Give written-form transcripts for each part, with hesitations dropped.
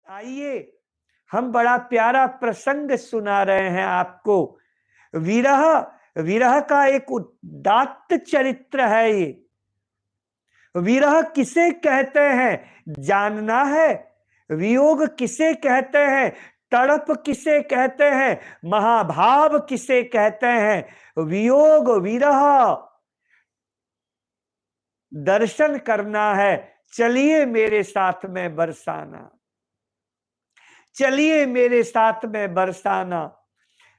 आइए, हम बड़ा प्यारा प्रसंग सुना रहे हैं आपको। विरह, विरह का एक उदात्त चरित्र है ये। विरह किसे कहते हैं जानना है? वियोग किसे कहते हैं? तड़प किसे कहते हैं? महाभाव किसे कहते हैं? वियोग विरह दर्शन करना है। चलिए मेरे साथ में बरसाना, चलिए मेरे साथ में बरसाना।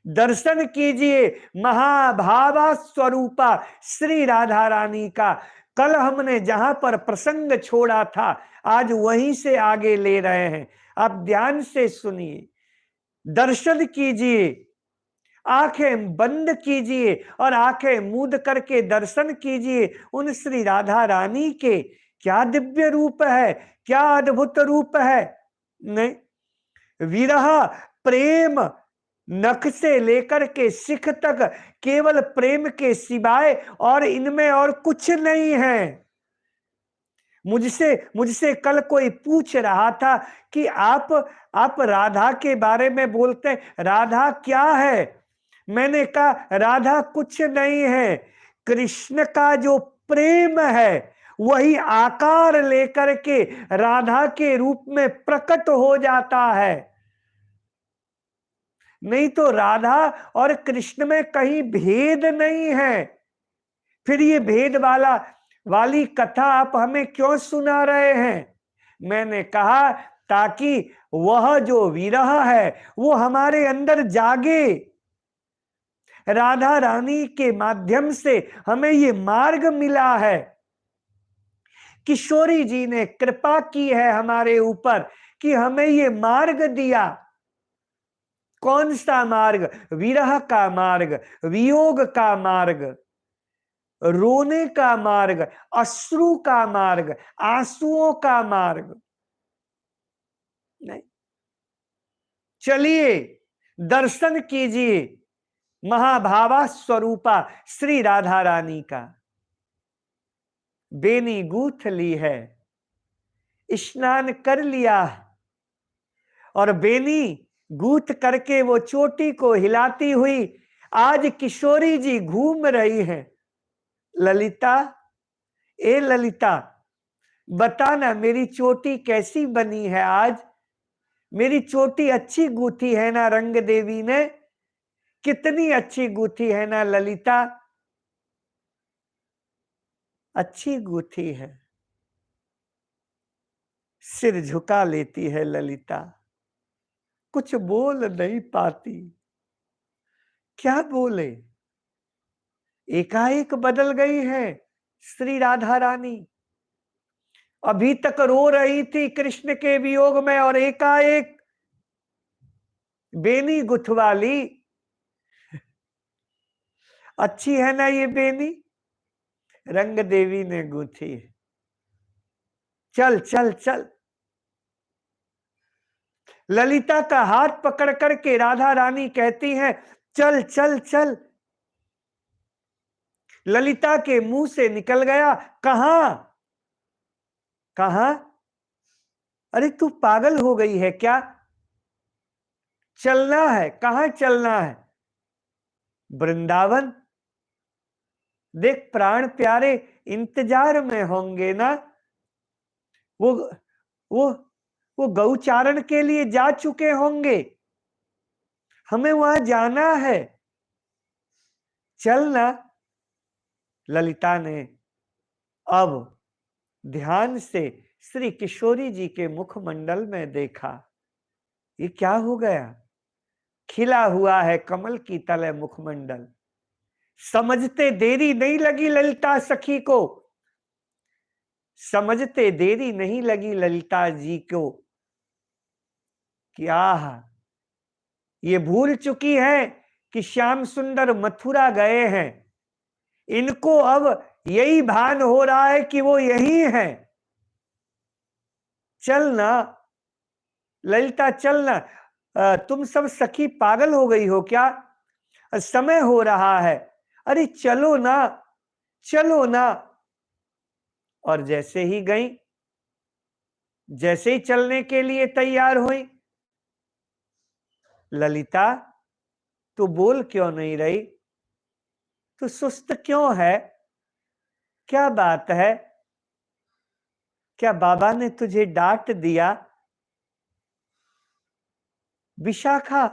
दर्शन कीजिए महाभावा स्वरूपा श्री राधा रानी का। कल हमने जहां पर प्रसंग छोड़ा था, आज वहीं से आगे ले रहे हैं। आप ध्यान से सुनिए, दर्शन कीजिए, आंखें बंद कीजिए और आंखें मूंद करके दर्शन कीजिए उन श्री राधा रानी के। क्या दिव्य रूप है, क्या अद्भुत रूप है। नहीं, विरह प्रेम नख से लेकर के सिख तक केवल प्रेम के सिवाय और इनमें और कुछ नहीं है। मुझसे मुझसे कल कोई पूछ रहा था कि आप राधा के बारे में बोलते हैं, राधा क्या है? मैंने कहा राधा कुछ नहीं है, कृष्ण का जो प्रेम है वही आकार लेकर के राधा के रूप में प्रकट हो जाता है। नहीं तो राधा और कृष्ण में कहीं भेद नहीं है। फिर ये भेद वाली कथा आप हमें क्यों सुना रहे हैं? मैंने कहा ताकि वह जो विरह है वो हमारे अंदर जागे। राधा रानी के माध्यम से हमें ये मार्ग मिला है। किशोरी जी ने कृपा की है हमारे ऊपर कि हमें ये मार्ग दिया। कौन सा मार्ग? विरह का मार्ग, वियोग का मार्ग, रोने का मार्ग, अश्रु का मार्ग, आंसुओं का मार्ग। नहीं, चलिए दर्शन कीजिए महाभावा स्वरूपा श्री राधा रानी का। बेनी गूथ ली है, स्नान कर लिया और बेनी गूथ करके वो चोटी को हिलाती हुई आज किशोरी जी घूम रही हैं। ललिता, ए ललिता, बताना मेरी चोटी कैसी बनी है आज? मेरी चोटी अच्छी गूथी है ना रंग देवी ने? कितनी अच्छी गूथी है ना ललिता? अच्छी गूथी है। सिर झुका लेती है ललिता, कुछ बोल नहीं पाती। क्या बोले? एकाएक बदल गई है श्री राधा रानी। अभी तक रो रही थी कृष्ण के वियोग में और एकाएक बेनी गुथवाली। अच्छी है ना ये बेनी? रंग देवी ने गूथी है। चल चल चल। ललिता का हाथ पकड़ करके राधा रानी कहती हैं चल चल चल। ललिता के मुंह से निकल गया कहां? कहां? अरे तू पागल हो गई है क्या? चलना है, कहां चलना है? वृंदावन। देख प्राण प्यारे इंतजार में होंगे ना। वो वो वो गौचारण के लिए जा चुके होंगे। हमें वहां जाना है, चलना। ललिता ने अब ध्यान से श्री किशोरी जी के मुखमंडल में देखा। ये क्या हो गया? खिला हुआ है कमल की तले मुखमंडल। समझते देरी नहीं लगी ललिता सखी को, समझते देरी नहीं लगी ललिता जी को कि आह, ये भूल चुकी है कि श्याम सुंदर मथुरा गए हैं। इनको अब यही भान हो रहा है कि वो यही है। चलना ललिता, चलना। तुम सब सखी पागल हो गई हो क्या? समय हो रहा है। अरे चलो ना, चलो ना। और जैसे ही गई जैसे ही चलने के लिए तैयार हुई, ललिता तू बोल क्यों नहीं रही? तू सुस्त क्यों है? क्या बात है? क्या बाबा ने तुझे डांट दिया? विशाखा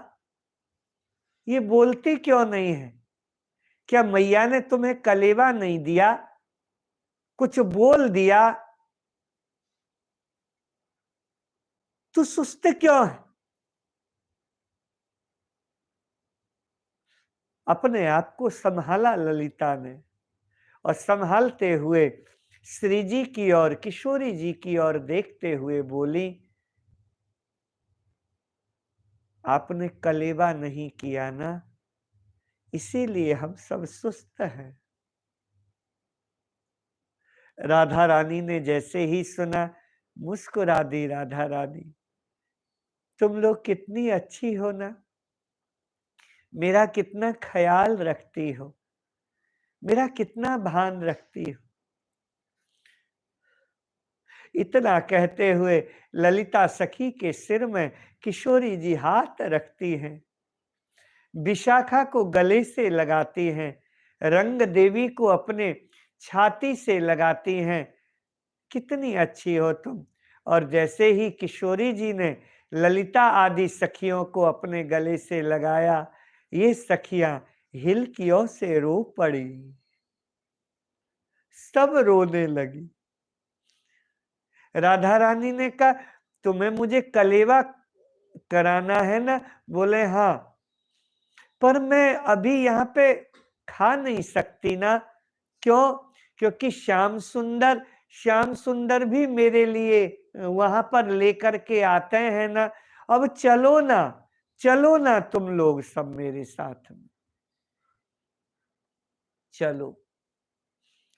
ये बोलती क्यों नहीं है? क्या मैया ने तुम्हें कलेवा नहीं दिया? कुछ बोल दिया? तू सुस्त क्यों है? अपने आप को संभाला ललिता ने, और संभालते हुए श्री जी की ओर, किशोरी जी की ओर देखते हुए बोली, आपने कलेवा नहीं किया ना, इसीलिए हम सब सुस्त हैं। राधा रानी ने जैसे ही सुना, मुस्कुरा दी राधा रानी, तुम लोग कितनी अच्छी हो ना, मेरा कितना ख्याल रखती हो, मेरा कितना भान रखती हो। इतना कहते हुए ललिता सखी के सिर में किशोरी जी हाथ रखती हैं, विशाखा को गले से लगाती हैं, रंग देवी को अपने छाती से लगाती हैं, कितनी अच्छी हो तुम। और जैसे ही किशोरी जी ने ललिता आदि सखियों को अपने गले से लगाया, ये सखियां हिलकियों से रो पड़ी, सब रोने लगी। राधा रानी ने कहा, तुम्हें मुझे कलेवा कराना है ना? बोले हाँ, पर मैं अभी यहाँ पे खा नहीं सकती ना। क्यों? क्योंकि श्याम सुंदर भी मेरे लिए वहां पर लेकर के आते हैं ना। अब चलो ना, चलो ना तुम लोग सब मेरे साथ में चलो।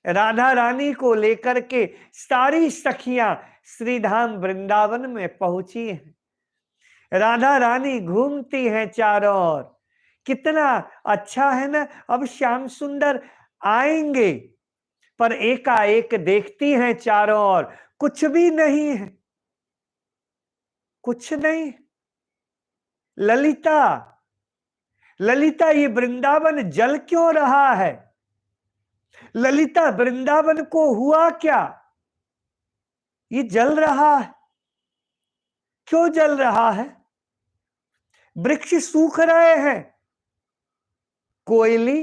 राधा रानी को लेकर के सारी सखियां श्रीधाम वृंदावन में पहुंची हैं। राधा रानी घूमती हैं चारों ओर, कितना अच्छा है ना। अब श्याम सुंदर आएंगे, पर एकाएक देखती हैं चारों ओर, कुछ भी नहीं है, कुछ नहीं। ललिता, ललिता ये वृंदावन जल क्यों रहा है? ललिता वृंदावन को हुआ क्या? ये जल रहा है, क्यों जल रहा है? वृक्ष सूख रहे हैं। कोयली,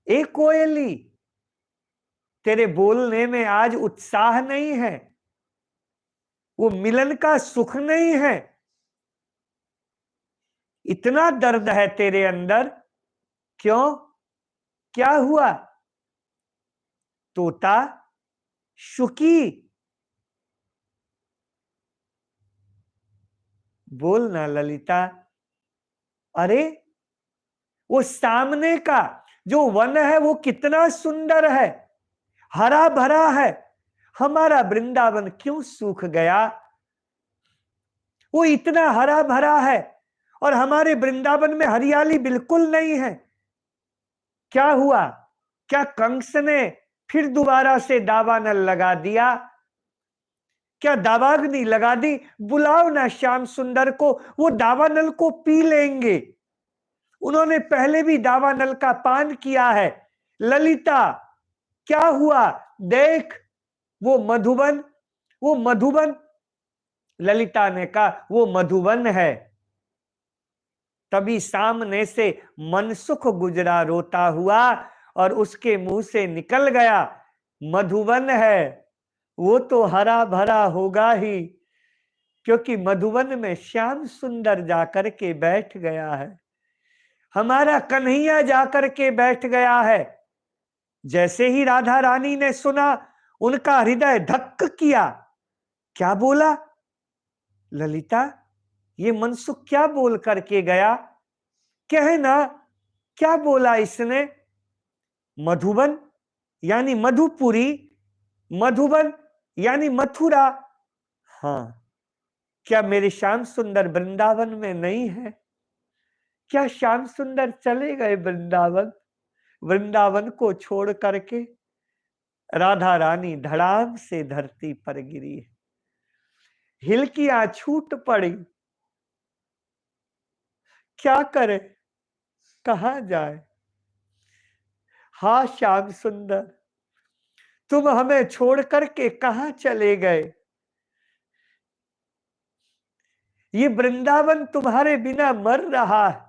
ए कोयली, तेरे बोलने में आज उत्साह नहीं है, वो मिलन का सुख नहीं है, इतना दर्द है तेरे अंदर, क्यों? क्या हुआ? तोता, शुकी, बोलना ललिता। अरे वो सामने का जो वन है वो कितना सुंदर है, हरा भरा है, हमारा वृंदावन क्यों सूख गया? वो इतना हरा भरा है और हमारे वृंदावन में हरियाली बिल्कुल नहीं है। क्या हुआ? क्या कंस ने फिर दोबारा से दावानल लगा दिया? क्या दावाग्नि लगा दी? बुलाओ ना श्याम सुंदर को, वो दावानल को पी लेंगे। उन्होंने पहले भी दावानल का पान किया है। ललिता, क्या हुआ? देख वो मधुबन, वो मधुबन। ललिता ने कहा, वो मधुबन है। तभी सामने से मनसुख गुजरा रोता हुआ, और उसके मुंह से निकल गया, मधुबन है, वो तो हरा भरा होगा ही, क्योंकि मधुबन में श्याम सुंदर जाकर के बैठ गया है, हमारा कन्हैया जाकर के बैठ गया है। जैसे ही राधा रानी ने सुना, उनका हृदय धक्क किया। क्या बोला? ललिता, ये मनसुख क्या बोल करके गया? कहना, क्या बोला इसने? मधुबन यानी मधुपुरी, मधुबन यानी मथुरा। हाँ, क्या मेरे श्याम सुंदर वृंदावन में नहीं है? क्या श्याम सुंदर चले गए वृंदावन? वृंदावन को छोड़ करके राधा रानी धड़ाम से धरती पर गिरी है। हिलकियां छूट पड़ी। क्या करे, कहां जाए। हा श्याम सुंदर, तुम हमें छोड़ करके कहां चले गए। ये वृंदावन तुम्हारे बिना मर रहा है।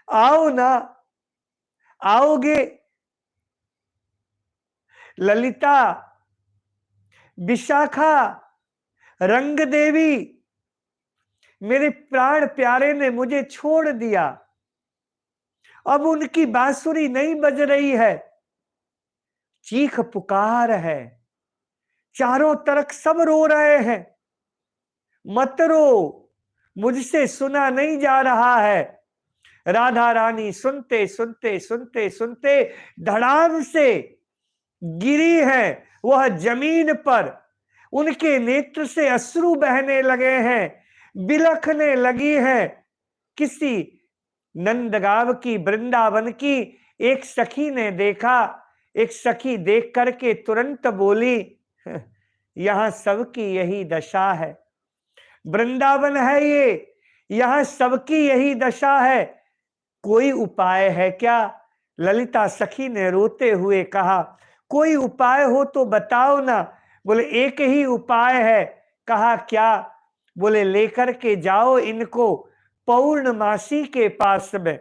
आओ ना, आओगे। ललिता, विशाखा, रंग देवी, मेरे प्राण प्यारे ने मुझे छोड़ दिया। अब उनकी बांसुरी नहीं बज रही है, चीख पुकार है, चारों तरफ सब रो रहे हैं। मत रो, मुझसे सुना नहीं जा रहा है। राधा रानी सुनते सुनते सुनते सुनते धड़ाम से गिरी है वह जमीन पर। उनके नेत्र से अश्रु बहने लगे हैं, बिलखने लगी है। किसी नंदगांव की, वृंदावन की एक सखी ने देखा। एक सखी देख करके तुरंत बोली, यहां सबकी यही दशा है। वृंदावन है ये, यहां सबकी यही दशा है। कोई उपाय है क्या। ललिता सखी ने रोते हुए कहा, कोई उपाय हो तो बताओ ना। बोले एक ही उपाय है। कहा क्या। बोले लेकर के जाओ इनको पौर्णमासी के पास में।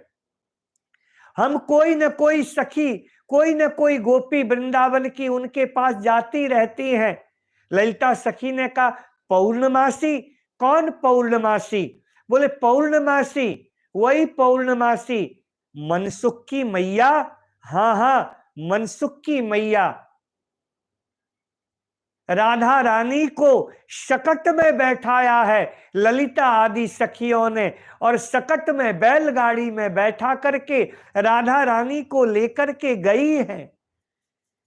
हम कोई न कोई सखी, कोई न कोई गोपी वृंदावन की उनके पास जाती रहती हैं। ललिता सखी ने कहा, पौर्णमासी, कौन पौर्णमासी। बोले पौर्णमासी, वही पौर्णमासी, मनसुख की मैया। हाँ हाँ, मनसुख की मैया। राधा रानी को शकट में बैठाया है ललिता आदि सखियों ने, और शकट में बैलगाड़ी में बैठा करके राधा रानी को लेकर के गई है।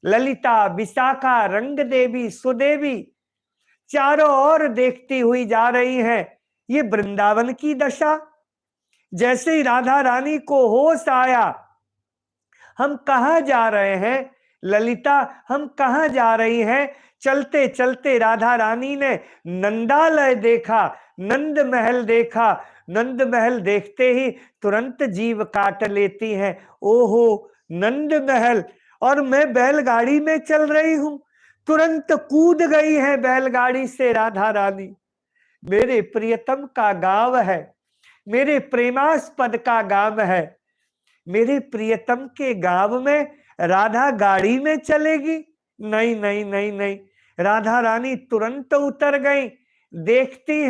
ललिता, विशाखा, रंग देवी, सुदेवी चारों ओर देखती हुई जा रही है। ये वृंदावन की दशा। जैसे ही राधा रानी को होश आया, हम कहां जा रहे हैं ललिता, हम कहां जा रही हैं। चलते चलते राधा रानी ने नंदालय देखा, नंद महल देखा। नंद महल देखते ही तुरंत जीव काट लेती हैं। ओहो, नंद महल, और मैं बैलगाड़ी में चल रही हूं। तुरंत कूद गई है बैलगाड़ी से राधा रानी। मेरे प्रियतम का गांव है, मेरे प्रेमास्पद का गांव है। मेरे प्रियतम के गांव में राधा गाड़ी में चलेगी। नहीं नहीं नहीं नहीं। राधा रानी तुरंत उतर गई। देखती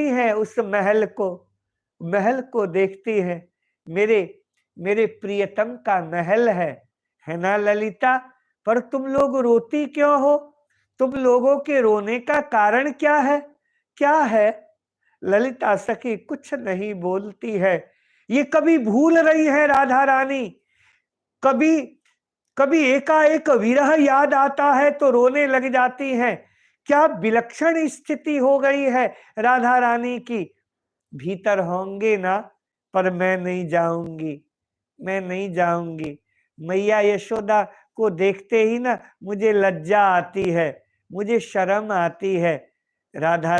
हैं उस महल को, महल को देखती है। मेरे मेरे प्रियतम का महल है ना ललिता। पर तुम लोग रोती क्यों हो। तुम लोगों के रोने का कारण क्या है, क्या है। ललिता सखी कुछ नहीं बोलती है। ये कभी भूल रही है राधा रानी, कभी कभी एकाएक विरह याद आता है तो रोने लग जाती हैं। क्या विलक्षण स्थिति हो गई है राधा रानी की। भीतर होंगे ना, पर मैं नहीं जाऊंगी, मैं नहीं जाऊंगी। मैया यशोदा को देखते ही ना मुझे लज्जा आती है, मुझे शर्म आती है। राधा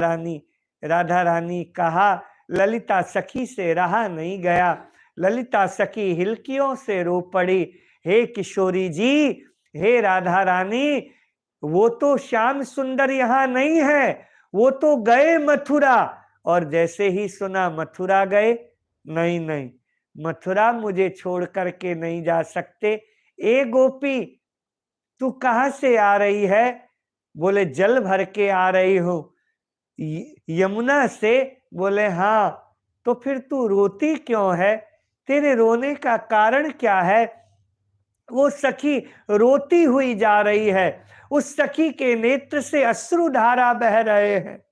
रानी कहा, ललिता सखी से रहा नहीं गया। ललिता सखी हिलकियों से रो पड़ी, हे किशोरी जी, हे राधा रानी, वो तो श्याम सुंदर यहाँ नहीं है, वो तो गए मथुरा। और जैसे ही सुना मथुरा गए, नहीं नहीं, मथुरा मुझे छोड़ करके नहीं जा सकते। ए गोपी, तू कहां से आ रही है। बोले जल भर के आ रही हूं यमुना से। बोले हाँ, तो फिर तू रोती क्यों है, तेरे रोने का कारण क्या है। वो सखी रोती हुई जा रही है। उस सखी के नेत्र से अश्रुधारा बह रहे हैं।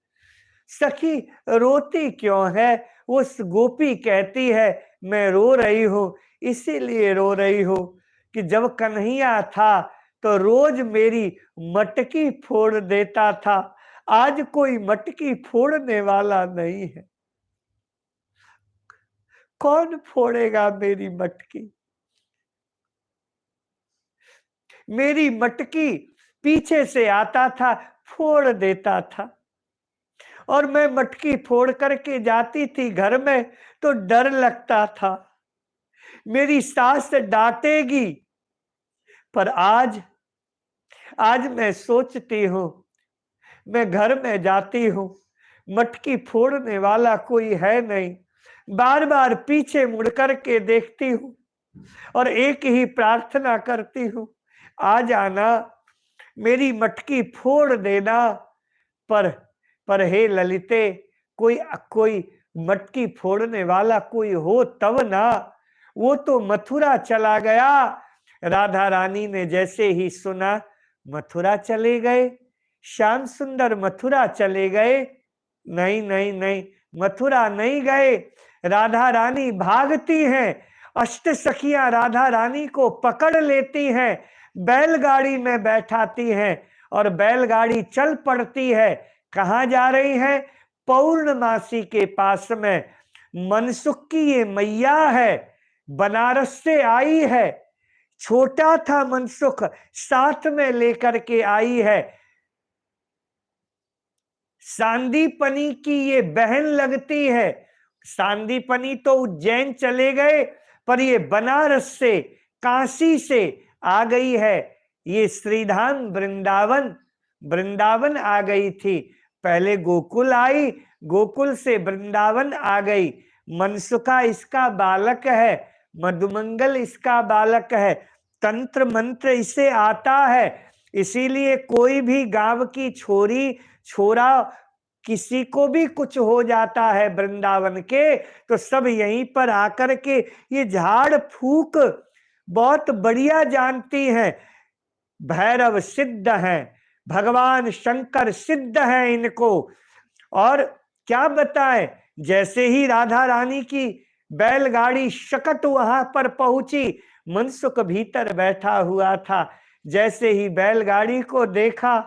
सखी रोती क्यों है। उस गोपी कहती है, मैं रो रही हूं इसीलिए रो रही हूं कि जब कन्हैया था तो रोज मेरी मटकी फोड़ देता था, आज कोई मटकी फोड़ने वाला नहीं है। कौन फोड़ेगा मेरी मटकी। मेरी मटकी पीछे से आता था, फोड़ देता था। और मैं मटकी फोड़ करके जाती थी घर में तो डर लगता था मेरी सास डांटेगी। पर आज आज मैं सोचती हूं, मैं घर में जाती हूं, मटकी फोड़ने वाला कोई है नहीं, बार बार पीछे मुड़ करके देखती हूं और एक ही प्रार्थना करती हूं, आ जाना, मेरी मटकी फोड़ देना। पर पर हे ललिते, कोई कोई मटकी फोड़ने वाला कोई हो तब ना। वो तो मथुरा चला गया। राधा रानी ने जैसे ही सुना, मथुरा चले गए। श्याम सुंदर मथुरा चले गए? नहीं नहीं नहीं, मथुरा नहीं गए। राधा रानी भागती हैं, अष्ट सखियां राधा रानी को पकड़ लेती हैं, बैलगाड़ी में बैठाती हैं और बैलगाड़ी चल पड़ती है। कहां जा रही है? पौर्णमासी के पास में। मनसुख की ये मैया है, बनारस से आई है। छोटा था मनसुख, साथ में लेकर के आई है। सांदीपनी की ये बहन लगती है। सांदीपनी तो उज्जैन चले गए, पर ये बनारस से, काशी से आ गई है। ये श्रीधाम वृंदावन, वृंदावन आ गई थी। पहले गोकुल आई, गोकुल से वृंदावन आ गई। मनसुखा इसका बालक है, मधुमंगल इसका बालक है। तंत्र मंत्र इसे आता है, इसीलिए कोई भी गांव की छोरी छोरा किसी को भी कुछ हो जाता है वृंदावन के, तो सब यहीं पर आकर के ये झाड़ फूक बहुत बढ़िया जानती हैं। भैरव सिद्ध हैं, भगवान शंकर सिद्ध हैं इनको। और क्या बताएं, जैसे ही राधा रानी की बैलगाड़ी शकट वहां पर पहुंची, मनसुख भीतर बैठा हुआ था। जैसे ही बैलगाड़ी को देखा,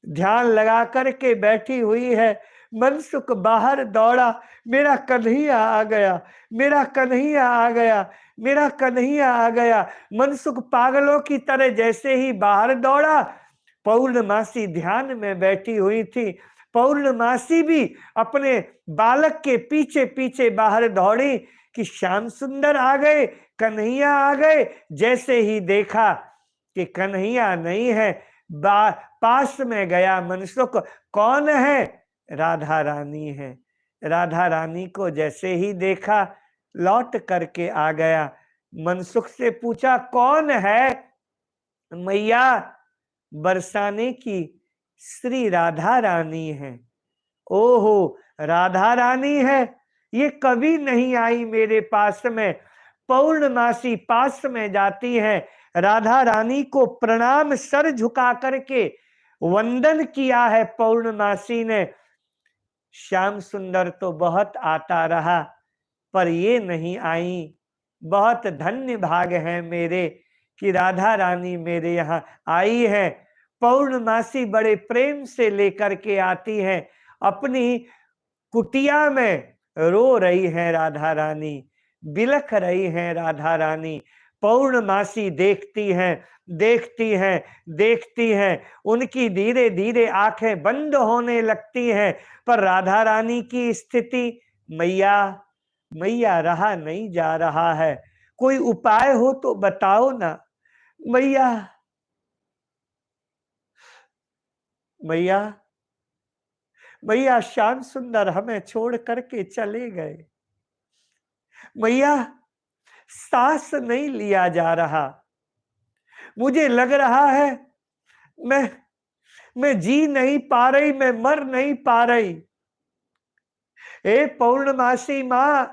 ध्यान लगा करके बैठी हुई है, मनसुख बाहर दौड़ा, मेरा कन्हैया आ गया, मेरा कन्हैया आ गया, मेरा कन्हैया आ गया। मनसुख पागलों की तरह जैसे ही बाहर दौड़ा, पौर्णमासी ध्यान में बैठी हुई थी। पौर्णमासी भी अपने बालक के पीछे पीछे बाहर दौड़ी कि श्याम सुंदर आ गए, कन्हैया आ गए। जैसे ही देखा कि कन्हैया नहीं है, पास में गया मनसुख, कौन है? राधा रानी है। राधा रानी को जैसे ही देखा, लौट करके आ गया। मनसुख से पूछा, कौन है? मैया, बरसाने की श्री राधा रानी है। ओहो, राधा रानी है, ये कभी नहीं आई मेरे पास में। पौर्णमासी पास में जाती है, राधा रानी को प्रणाम सर झुका करके वंदन किया है पौर्णमासी ने। श्याम सुंदर तो बहुत आता रहा, पर ये नहीं आई। बहुत धन्य भाग है मेरे कि राधा रानी मेरे यहाँ आई है। पौर्णमासी बड़े प्रेम से लेकर के आती है। अपनी कुटिया में रो रही है राधा रानी, बिलख रही है राधा रानी। पौर्णमासी देखती हैं, देखती हैं, देखती हैं, उनकी धीरे धीरे आंखें बंद होने लगती हैं। पर राधा रानी की स्थिति, मैया मैया रहा नहीं जा रहा है, कोई उपाय हो तो बताओ ना मैया। मैया मैया, श्याम सुंदर हमें छोड़ करके चले गए। मैया, सांस नहीं लिया जा रहा, मुझे लग रहा है मैं जी नहीं पा रही, मैं मर नहीं पा रही। हे पौर्णमासी मां,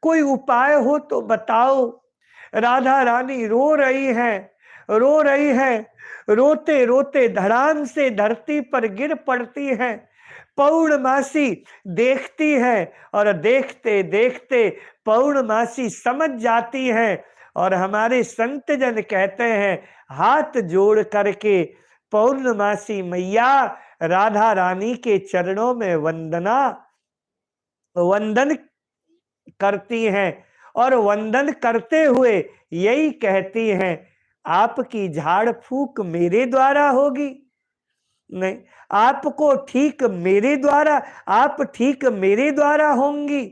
कोई उपाय हो तो बताओ। राधा रानी रो रही है, रो रही है। रोते रोते धड़ाम से धरती पर गिर पड़ती है। पौर्णमासी देखती है और देखते देखते पौर्णमासी समझ जाती है। और हमारे संत जन कहते हैं, हाथ जोड़ करके पौर्णमासी मैया राधा रानी के चरणों में वंदन करती हैं और वंदन करते हुए यही कहती हैं, आपकी झाड़ फूक मेरे द्वारा होगी। नहीं, आपको ठीक मेरे द्वारा, आप ठीक मेरे द्वारा होंगी।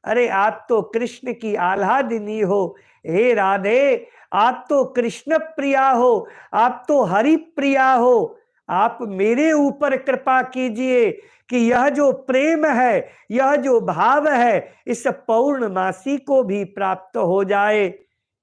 अरे आप तो कृष्ण की आह्लादिनी हो, हे राधे, आप तो कृष्ण प्रिया हो, आप तो हरि प्रिया हो। आप मेरे ऊपर कृपा कीजिए कि यह जो प्रेम है, यह जो भाव है, इस पौर्णमासी को भी प्राप्त हो जाए।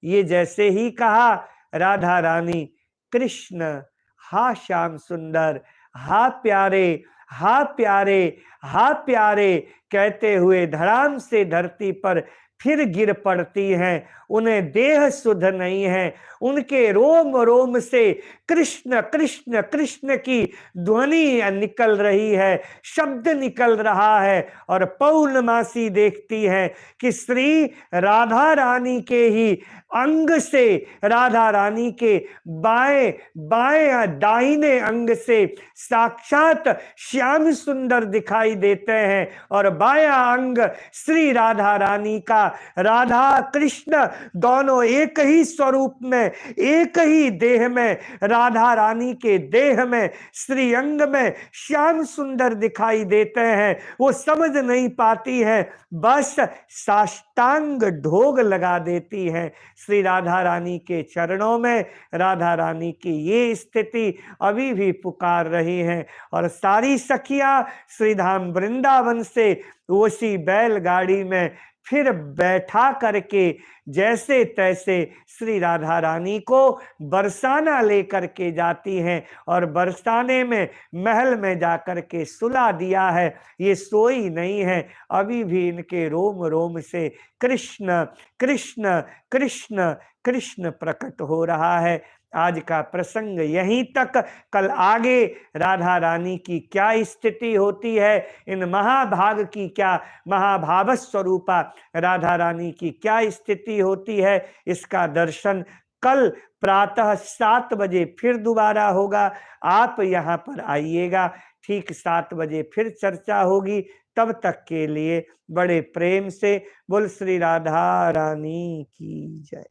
ये जैसे ही कहा, राधा रानी कृष्ण, हा श्याम सुंदर, हा प्यारे, हा प्यारे, हा प्यारे कहते हुए धड़ाम से धरती पर फिर गिर पड़ती हैं। उन्हें देह सुध नहीं है, उनके रोम रोम से कृष्ण कृष्ण कृष्ण की ध्वनि निकल रही है, शब्द निकल रहा है। और पौर्णमासी देखती है कि श्री राधा रानी के ही अंग से, राधा रानी के बाएं बाएं दाहिने अंग से साक्षात श्याम सुंदर दिखाई देते हैं, और बायां अंग श्री राधा रानी का। राधा कृष्ण दोनों एक ही स्वरूप में, एक ही देह में, राधा रानी के देह में, श्री अंग में श्याम सुंदर दिखाई देते हैं। वो समझ नहीं पाती है, बस साष्टांग ढोग लगा देती है श्री राधा रानी के चरणों में। राधा रानी की ये स्थिति अभी भी पुकार रही है। और सारी सखियां श्रीधाम वृंदावन से उसी बैलगाड़ी में फिर बैठा करके जैसे तैसे श्री राधा रानी को बरसाना लेकर के जाती हैं, और बरसाने में महल में जाकर के सुला दिया है। ये सोई नहीं है, अभी भी इनके रोम रोम से कृष्ण कृष्ण कृष्ण कृष्ण प्रकट हो रहा है। आज का प्रसंग यहीं तक। कल आगे राधा रानी की क्या स्थिति होती है, इन महाभाग की क्या, महाभाव स्वरूपा राधा रानी की क्या स्थिति होती है, इसका दर्शन कल प्रातः 7 बजे फिर दोबारा होगा। आप यहाँ पर आइएगा, ठीक 7 बजे फिर चर्चा होगी। तब तक के लिए बड़े प्रेम से बोल श्री राधा रानी की जय।